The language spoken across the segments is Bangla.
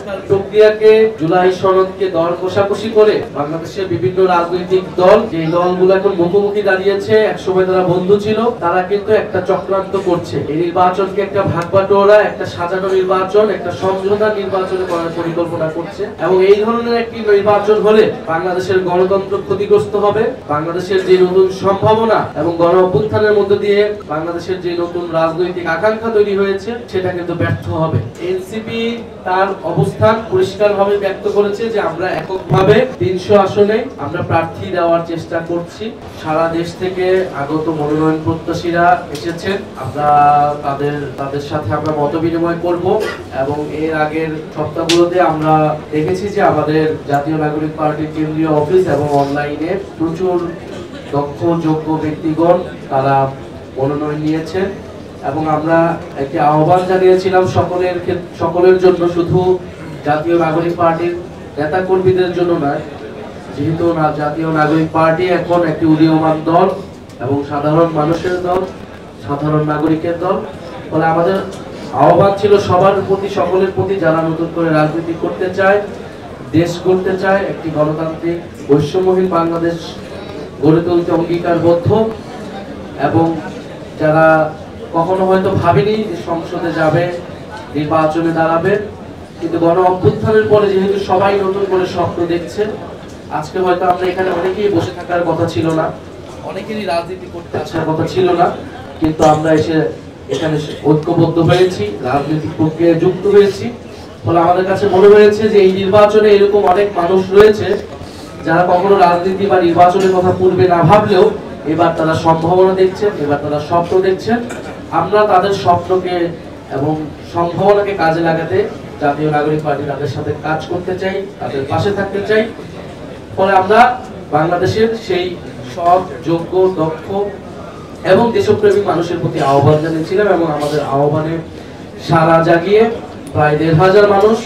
সংস্কার প্রক্রিয়াকে জুলাই সনদকে দর কষাকষি করে বাংলাদেশের বিভিন্ন রাজনৈতিক দল যে দলগুলো এখন মুখোমুখি দাঁড়িয়েছে, একসময় তারা বন্ধু ছিল, তারা কিন্তু একটা চক্রান্ত করছে। এই নির্বাচনকে একটা ভাগবাটোয়ারা, একটা সাজানো নির্বাচন, একটা সমঝোতা নির্বাচন করার পরিকল্পনা করছে এবং এই ধরনের একটি নির্বাচন হলে বাংলাদেশের গণতন্ত্র ক্ষতিগ্রস্ত হবে। বাংলাদেশের যে নতুন সম্ভাবনা এবং গণ অভ্যুত্থানের মধ্য দিয়ে বাংলাদেশের যে নতুন রাজনৈতিক আকাঙ্ক্ষা তৈরি হয়েছে সেটা কিন্তু ব্যর্থ হবে। এনসিপি তার অবস্থান পরিষ্কারভাবে ব্যক্ত করেছে যে আমরা এককভাবে 300 আসনে আমরা প্রার্থী দেওয়ার চেষ্টা করছি। সারা দেশ থেকে আগত মনোনয়ন প্রত্যাশীরা এসেছেন, আমরা তাদের সাথে আমরা মত বিনিময় করব এবং এর আগের সপ্তাহগুলোতে আমরা দেখেছি যে আমাদের জাতীয় নাগরিক পার্টির কেন্দ্রীয় অফিস এবং অনলাইনে প্রচুর দক্ষ যোগ্য ব্যক্তিগণ তারা মনোনয়ন নিয়েছেন এবং আমরা একটি আহ্বান জানিয়েছিলাম সকলের জন্য, শুধু জাতীয় নাগরিক পার্টির নেতা কর্মীদের জন্য নয়, যেহেতু জাতীয় নাগরিক পার্টি এখন একটি উদীয়মান দল এবং সাধারণ মানুষের দল, সাধারণ নাগরিকের দল। ফলে আমাদের আহ্বান ছিল সবার প্রতি, সকলের প্রতি, যারা নতুন করে রাজনীতি করতে চায়, দেশ গড়তে চায়, একটি গণতান্ত্রিক বৈষম্যহীন বাংলাদেশ গড়ে তুলতে অঙ্গীকারবদ্ধ এবং যারা কখনো হয়তো ভাবেনি যে সংসদে যাবে, নির্বাচনে দাঁড়াবে, কিন্তু গণ অভ্যুত্থানের পরে যেহেতু সবাই নতুন করে স্বপ্ন দেখছে, আজকে হয়তো আমরা এখানে অনেকেই বসে থাকার কথা ছিল না, অনেকেরই রাজনীতি করতে আসার কথা ছিল না, কিন্তু আমরা এখানে ঐক্যবদ্ধ হয়েছি, রাজনৈতিক প্রক্রিয়ায় যুক্ত হয়েছি। ফলে আমাদের কাছে মনে হয়েছে যে এই নির্বাচনে এরকম অনেক মানুষ রয়েছে যারা কখনো রাজনীতি বা নির্বাচনের কথা পূর্বে না ভাবলেও এবার তারা সম্ভাবনা দেখছেন, এবার তারা স্বপ্ন দেখছেন। আমরা তাদের স্বপ্নকে এবং সম্ভাবনাকে কাজে লাগাতে জাতীয় নাগরিক পার্টি তাদের সাথে কাজ করতে চাই, তাদের পাশে থাকতে চাই। ফলে আমরা বাংলাদেশের সেই সৎ, যোগ্য, দক্ষ এবং দেশপ্রেমিক মানুষের প্রতি আহ্বান জানিয়েছিলাম এবং আমাদের আহ্বানে সাড়া জাগিয়ে প্রায় ১৫০০ মানুষ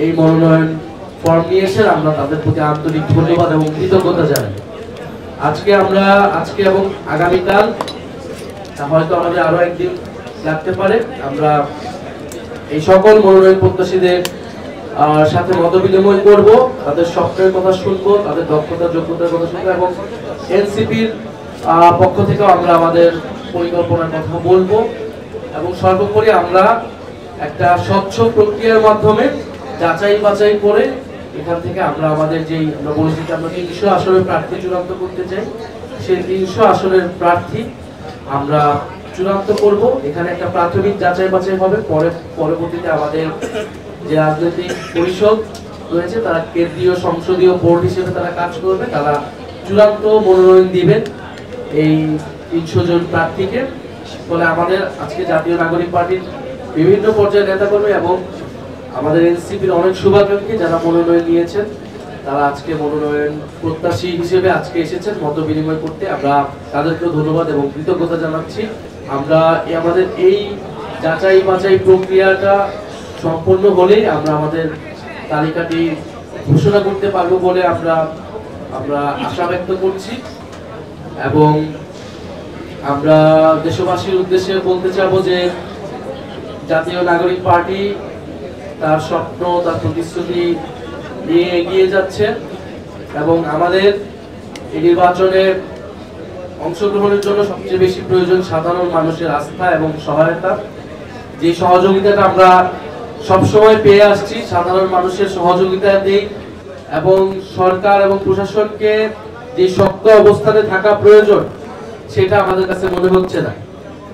এই মনোনয়ন ফর্ম নিয়েছেন। আমরা তাদের প্রতি আন্তরিক ধন্যবাদ এবং কৃতজ্ঞতা জানাই। আজকে এবং আগামীকাল হয়তো আমাদের আরো একদিন লাগতে পারে, আমরা এই সকল মনোনয়ন প্রত্যাশীদের সাথে মত বিনিময় করবো, তাদের স্বপ্নের কথা শুনবো, তাদের দক্ষতা যোগ্যতার কথা শুনবো এবং এনসিপির পক্ষ থেকেও আমরা আমাদের পরিকল্পনার কথা বলবো এবং সর্বোপরি আমরা একটা স্বচ্ছ প্রক্রিয়ার মাধ্যমে যাচাই বাছাই করে এখান থেকে আমরা আমাদের আমরা বলেছি যে আমরা ৩০০ আসনের প্রার্থী চূড়ান্ত করতে চাই, সেই ৩০০ আসনের প্রার্থী আমরা চূড়ান্ত করব। এখানে একটা প্রাথমিক যাচাই বাছাই হবে, পরবর্তীতে আমাদের যে রাজনৈতিক পরিষদ রয়েছে তারা কেন্দ্রীয় সংসদীয় বোর্ড হিসেবে তারা কাজ করবে, তারা চূড়ান্ত মনোনয়ন দিবেন এই ৩০০ জন প্রার্থীকে। ফলে আমাদের আজকে জাতীয় নাগরিক পার্টির বিভিন্ন পর্যায়ের নেতাকর্মী এবং আমাদের এনসিপির অনেক শুভাকাঙ্ক্ষী যারা মনোনয়ন নিয়েছেন, তারা আজকে মনোনয়ন প্রত্যাশী হিসেবে আজকে এসেছেন মত বিনিময় করতে। আমরা তাদেরকেও ধন্যবাদ এবং কৃতজ্ঞতা জানাচ্ছি। আমরা আমাদের এই যাচাই বাছাই প্রক্রিয়াটা সম্পন্ন হলেই আমরা আমাদের তালিকাটি ঘোষণা করতে পারবো বলে আমরা আশা ব্যক্ত করছি এবং আমরা দেশবাসীর উদ্দেশ্যে বলতে চাবো যে জাতীয় নাগরিক পার্টি তার স্বপ্ন, তার প্রতিশ্রুতি নিয়ে এগিয়ে যাচ্ছে এবং আমাদের এই নির্বাচনে অংশগ্রহণের জন্য সবচেয়ে বেশি প্রয়োজন সাধারণ মানুষের আস্থা এবং সহায়তা। যে সহযোগিতাটা আমরা সবসময় পেয়ে আসছি, সাধারণ মানুষের সহযোগিতাতেই এবং সরকার এবং প্রশাসনকে যে শক্ত অবস্থানে থাকা প্রয়োজন সেটা আমাদের কাছে মনে হচ্ছে না।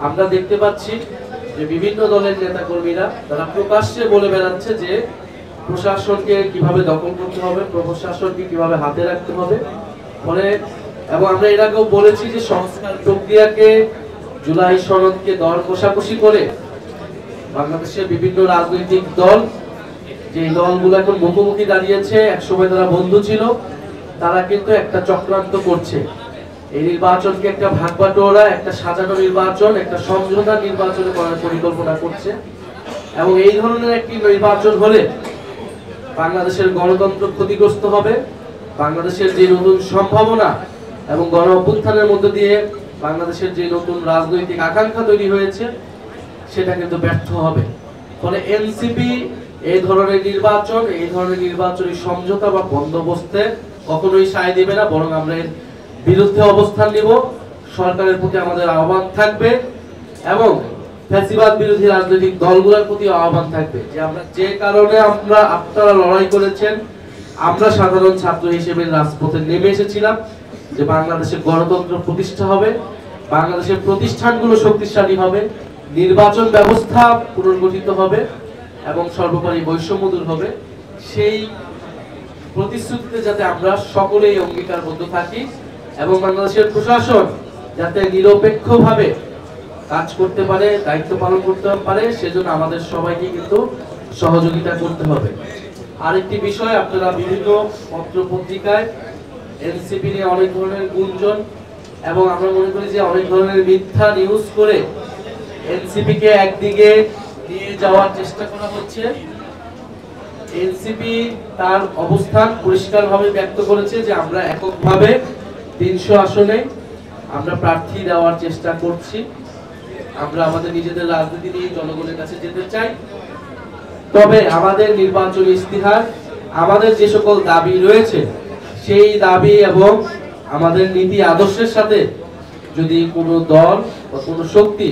আমরা দেখতে পাচ্ছি যে বিভিন্ন দলের নেতা কর্মীরা তারা প্রকাশ্যে বলে বেড়াচ্ছে যে প্রশাসনকে কিভাবে দখল করতে হবে, প্রশাসনকে কিভাবে হাতে রাখতে হবে। ফলে এবং আমরা এর আগেও বলেছি যে সংস্কার প্রক্রিয়াকে জুলাই সনদকে দর কষাকষি করে বাংলাদেশের বিভিন্ন রাজনৈতিক দল যে দলগুলো এখন মুখোমুখি দাঁড়িয়েছে, একসময় তারা বন্ধু ছিল, তারা কিন্তু একটা চক্রান্ত করছে। এই নির্বাচনকে একটা ভাগবাটোয়ারা, একটা সাজানো নির্বাচন, একটা সমঝোতা নির্বাচন করার পরিকল্পনা করছে এবং এই ধরনের একটি নির্বাচন হলে বাংলাদেশের গণতন্ত্র ক্ষতিগ্রস্ত হবে। বাংলাদেশের যে নতুন সম্ভাবনা এবং গণ অভ্যুত্থানের মধ্য দিয়ে বাংলাদেশের যে নতুন রাজনৈতিক আকাঙ্ক্ষা তৈরি হয়েছে সেটা কিন্তু ব্যর্থ হবে। ফলে এনসিপি এই ধরনের নির্বাচনী সমঝোতা বা বন্দোবস্তে কখনোই সায় দেবে না, বরং আমরা এর বিরুদ্ধে অবস্থান নিব। সরকারের প্রতি আমাদের আহ্বান থাকবে এবং ফ্যাসিবাদ বিরোধী রাজনৈতিক দলগুলোর প্রতি আহ্বান থাকবে যে আমরা যে কারণে আপনারা লড়াই করেছেন, আমরা সাধারণ ছাত্র হিসেবে রাজপথে নেমে এসেছিলাম যে বাংলাদেশের গণতন্ত্র প্রতিষ্ঠা হবে, বাংলাদেশের প্রতিষ্ঠানগুলো শক্তিশালী হবে, নির্বাচন ব্যবস্থা পুনর্গঠিত হবে এবং সর্বোপরি বৈষম্য দূর হবে। সেই প্রতিশ্রুতিতে যাতে আমরা সকলেই অঙ্গীকারবদ্ধ থাকি এবং বাংলাদেশের প্রশাসন যাতে নিরপেক্ষভাবে কাজ করতে পারে, দায়িত্ব পালন করতে পারে, সেজন্য আমাদের সবাইকে কিন্তু সহযোগিতা করতে হবে। আরেকটি বিষয়, আপনারা বিভিন্ন পত্র পত্রিকায় এনসিপি নিয়ে অনেক ধরনের গুঞ্জন এবং আমরা মনে করি যে অনেক ধরনের মিথ্যা নিউজ করে এনসিপি কে একদিকে নিয়ে যাওয়ার চেষ্টা করা হচ্ছে। এনসিপি তার অবস্থান পরিষ্কারভাবে ব্যক্ত করেছে যে আমরা এককভাবে 300 আসনে আমরা প্রার্থী দেওয়ার চেষ্টা করছি। আমরা আমাদের নিজেদের রাজনীতি নিয়ে জনগণের কাছে যেতে চাই। তবে আমাদের নির্বাচনী ইস্তিহার, আমাদের যে সকল দাবি রয়েছে, সেই দাবি এবং আমাদের নীতি আদর্শের সাথে যদি কোনো দল বা কোনো শক্তি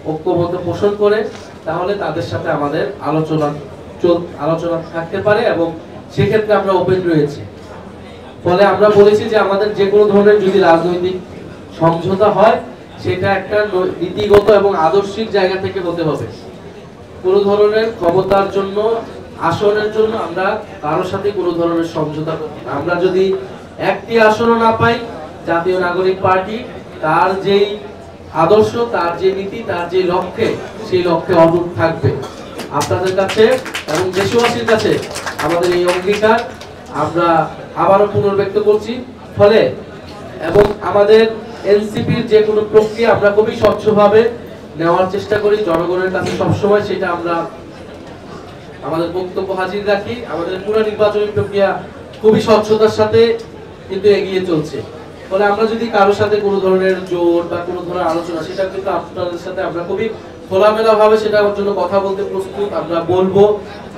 ঐক্যবদ্ধ পোষণ করে, তাহলে তাদের সাথে আমাদের আলোচনা থাকতে পারে এবং সেক্ষেত্রে আমরা ওপেন রয়েছি। ফলে আমরা বলেছি যে আমাদের যে কোনো ধরনের যদি রাজনৈতিক সমঝোতা হয়, সেটা একটা নীতিগত এবং আদর্শিক জায়গা থেকে হতে হবে। কোনো ধরনের ক্ষমতার জন্য, আসনের জন্য আমরা কারোর সাথে কোনো ধরনের সমঝোতা করব না। আমরা যদি একটি আসনও না পাই, জাতীয় নাগরিক পার্টি তার যেই আদর্শ, তার যে নীতি, তার যে লক্ষ্যে, সেই লক্ষ্যে অটুট থাকবে। আপনাদের কাছে এবং দেশবাসীর কাছে আমাদের এই অঙ্গীকার আমরা আবারও পুনর্ব্যক্ত করছি। ফলে এবং আমাদের এনসিপির যে কোনো প্রক্রিয়া আমরা খুবই স্বচ্ছভাবে নেওয়ার চেষ্টা করি, জনগণের কাছে সবসময় সেটা আমরা আমাদের বক্তব্য হাজির রাখি। আমাদের পুরো নির্বাচনী প্রক্রিয়া খুবই স্বচ্ছতার সাথে কিন্তু এগিয়ে চলছে। ফলে আমরা যদি কারোর সাথে কোনো ধরনের জোর বা কোনো ধরনের আলোচনা, সেটা কিন্তু আপনাদের সাথে আমরা খুবই খোলামেলা ভাবে সেটার জন্য কথা বলতে প্রস্তুত। আমরা বলবো,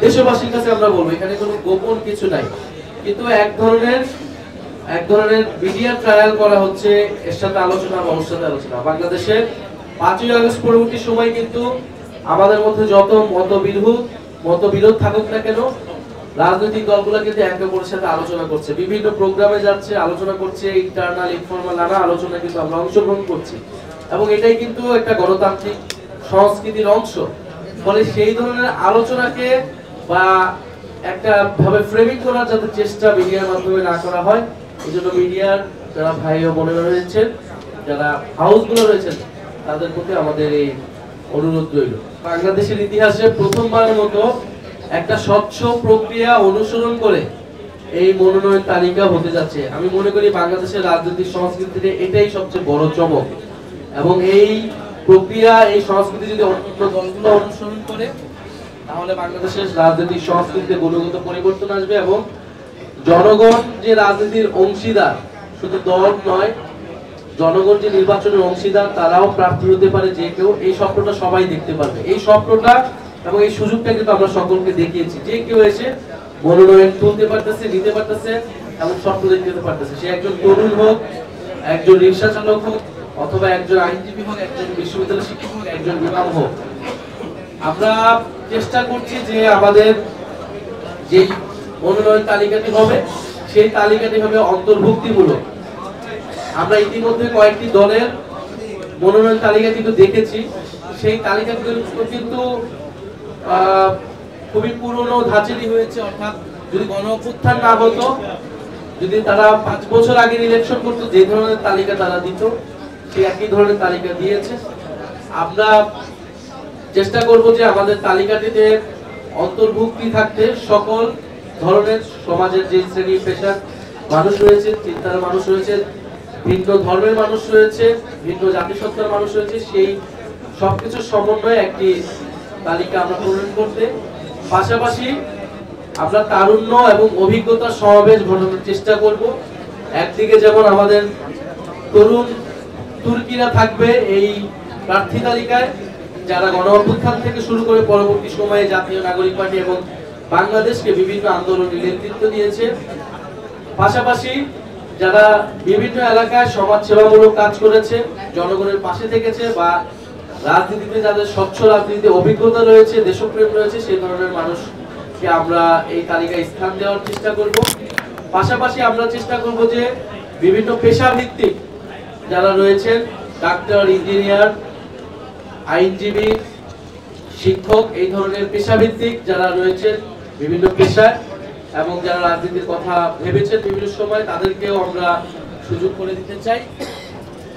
দেশবাসীর কাছে আমরা বলবো, এখানে কোনো গোপন কিছু নাই। কিন্তু এক ধরনের মিডিয়া ট্রায়াল করা হচ্ছে, এর সাথে আলোচনা বা ওর সাথে আলোচনা। বাংলাদেশের 5ই আগস্ট পরবর্তী সময় কিন্তু আমাদের মধ্যে যত মতবিরোধ থাকুক না কেন, রাজনৈতিক দলগুলো কিন্তু একে অপরের সাথে আলোচনা করছে, বিভিন্ন প্রোগ্রামে যাচ্ছে, আলোচনা করছে, ইন্টারনাল ইনফরমাল নানা আলোচনা কিন্তু আমরা অংশগ্রহণ করছি এবং এটাই কিন্তু একটা গণতান্ত্রিক সংস্কৃতির অংশ। ফলে সেই ধরনের আলোচনাকে বা একটা ভাবে ফ্রেমিং করার যাতে চেষ্টা মিডিয়ার মাধ্যমে না করা হয়, এই জন্য মিডিয়ার যারা ভাই ও বোনেরা রয়েছেন, যারা হাউসগুলো রয়েছেন, তাদের প্রতি আমাদের এই অনুরোধ রইল। বাংলাদেশের ইতিহাসে প্রথমবারের মতো একটা স্বচ্ছ প্রক্রিয়া অনুসরণ করে এই মনোনয়ন তালিকা হতে যাচ্ছে। আমি মনে করি বাংলাদেশের রাজনৈতিক সংস্কৃতিতে এটাই সবচেয়ে বড় চমক এবং এই প্রক্রিয়া, এই সংস্কৃতি যদি অন্য দলগুলো অনুসরণ করে, তাহলে বাংলাদেশের রাজনৈতিক সংস্কৃতিতে গুণগত পরিবর্তন আসবে এবং জনগণ যে রাজনীতির অংশীদার, শুধু দল নয়, জনগণ যে নির্বাচনের অংশীদার, তারাও প্রার্থী হতে পারে যে কেউ। এই স্বপ্নটা সবাই দেখতে পারবে। এই স্বপ্নটা এবং এই সুযোগটা কিন্তু আমরা সকলকে দেখিয়েছি। যে কেউ এসে মনোনয়ন তুলতে পারতেছে, নিতে পারতেছে এবং স্বপ্ন দেখতে পারতেছে। সে একজন তরুণ হোক, একজন রিক্সা চালক হোক, অথবা একজন আইনজীবী হোক, একজন বিশ্ববিদ্যালয় শিক্ষক হোক, একজন ইমাম হোক। আমরা চেষ্টা করছি যে আমাদের যে মনোনয়ন তালিকাটি হবে, সেই তালিকাটি হবে অন্তর্ভুক্তিমূলক। আমরা ইতিমধ্যে কয়েকটি দলের মনোনয়ন তালিকা কিন্তু দেখেছি। সেই তালিকাগুলো কিন্তু খুবই পুরনো ধাঁচেরই হয়েছে। অর্থাৎ যদি গণ অভ্যুত্থান না হতো, যদি তারা 5 বছর আগে ইলেকশন করতো, যে ধরনের তালিকা তারা দিত, সেই একই ধরনের তালিকা দিয়েছে। আমরা চেষ্টা করব যে আমাদের তালিকাটিতে অন্তর্ভুক্তি থাকতে সকল ধরনের সমাজের যে শ্রেণী পেশার মানুষ রয়েছে, চিন্তার মানুষ রয়েছে, ভিন্ন ধর্মের মানুষ রয়েছে, ভিন্ন জাতিসত্তার মানুষ রয়েছে, সেই সবকিছুর সমন্বয়ে একটি তালিকা আমরা প্রণয়ন করতে, পাশাপাশি আমরা তারুণ্য এবং অভিজ্ঞতার সমাবেশ ঘটানোর চেষ্টা করব। একদিকে যেমন আমাদের তরুণ তুর্কিরা থাকবে এই প্রার্থী তালিকায়, যারা গণ অভ্যুত্থান থেকে শুরু করে পরবর্তী সময়ে জাতীয় নাগরিক পার্টি এবং বাংলাদেশকে বিভিন্ন আন্দোলনে নেতৃত্ব দিয়েছে। পাশাপাশি যারা বিভিন্ন এলাকায় সমাজ সেবামূলক কাজ করেছে, জনগণের পাশে থেকেছে বা রাজনীতিতে যাদের স্বচ্ছ রাজনীতিতে অভিজ্ঞতা রয়েছে, দেশপ্রেম রয়েছে, সেই ধরনের মানুষকে আমরা এই তালিকায় স্থান দেওয়ার চেষ্টা করব। পাশাপাশি আমরা চেষ্টা করব যে বিভিন্ন পেশাভিত্তিক যারা রয়েছেন, ডাক্তার, ইঞ্জিনিয়ার, আইনজীবী, শিক্ষক, এই ধরনের পেশাভিত্তিক যারা রয়েছেন বিভিন্ন পেশায় এবং যারা রাজনীতির কথা ভেবেছেন বিভিন্ন সময়, তাদেরকেও আমরা সুযোগ করে দিতে চাই।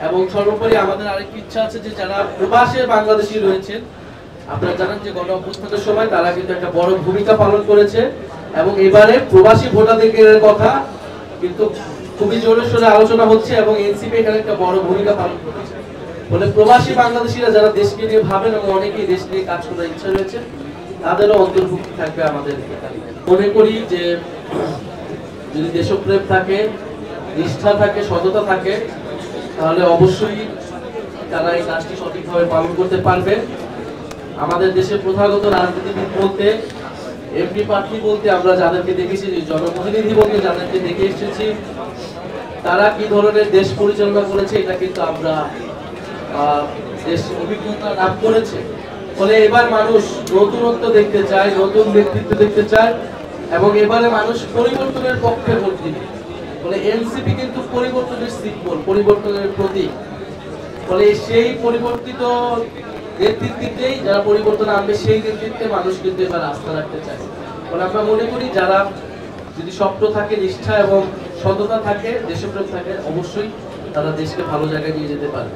এবং সর্বোপরি আমাদের আরেকটি ইচ্ছা আছে যে যারা প্রবাসে বাংলাদেশী রয়েছেন, আপনারা জানেন যে গণ অভ্যুত্থানের সময় তারা কিন্তু একটা বড় ভূমিকা পালন করেছে এবং এবারে প্রবাসী ভোটাধিকারের কথা কিন্তু খুবই জোরে সোরে আলোচনা হচ্ছে এবং এনসিপি এখানে একটা বড় ভূমিকা পালন করেছে। বলে প্রবাসী বাংলাদেশীরা যারা দেশকে নিয়ে ভাবেন এবং অনেকেই দেশ নিয়ে কাজ করার ইচ্ছা রয়েছে, তাদেরও অন্তর্ভুক্তি থাকবে আমাদের মনে করি যে যদি দেশপ্রেম থাকে, নিষ্ঠা থাকে, সততা থাকে, তাহলে অবশ্যই তারা এই কাজটি সঠিকভাবে পালন করতে পারবে। আমাদের দেশের প্রথাগত রাজনীতিবিদ বলতে, এমপি প্রার্থী বলতে আমরা যাদেরকে দেখেছি, জনপ্রতিনিধি বলতে যাদেরকে দেখে এসেছি, তারা কি ধরনের দেশ পরিচালনা করেছে এটা কিন্তু আমরা দেশ অভিজ্ঞতা লাভ করেছে। ফলে এবার মানুষ নতুনত্ব দেখতে চায়, নতুন নেতৃত্ব দেখতে চায় এবং এবারে মানুষ পরিবর্তনের পক্ষে ভোট দিবে। ফলে এনসিপি কিন্তু পরিবর্তনের সিম্বল, পরিবর্তনের প্রতীক। ফলে সেই পরিবর্তিত নেতৃত্বেই যারা পরিবর্তন আনবে, সেই নেতৃত্বে মানুষ কিন্তু এবার আস্থা রাখতে চায়। ফলে আমরা মনে করি যারা যদি স্বপ্ন থাকে, নিষ্ঠা এবং সততা থাকে, দেশপ্রেম থাকে, অবশ্যই তারা দেশকে ভালো জায়গায় নিয়ে যেতে পারে।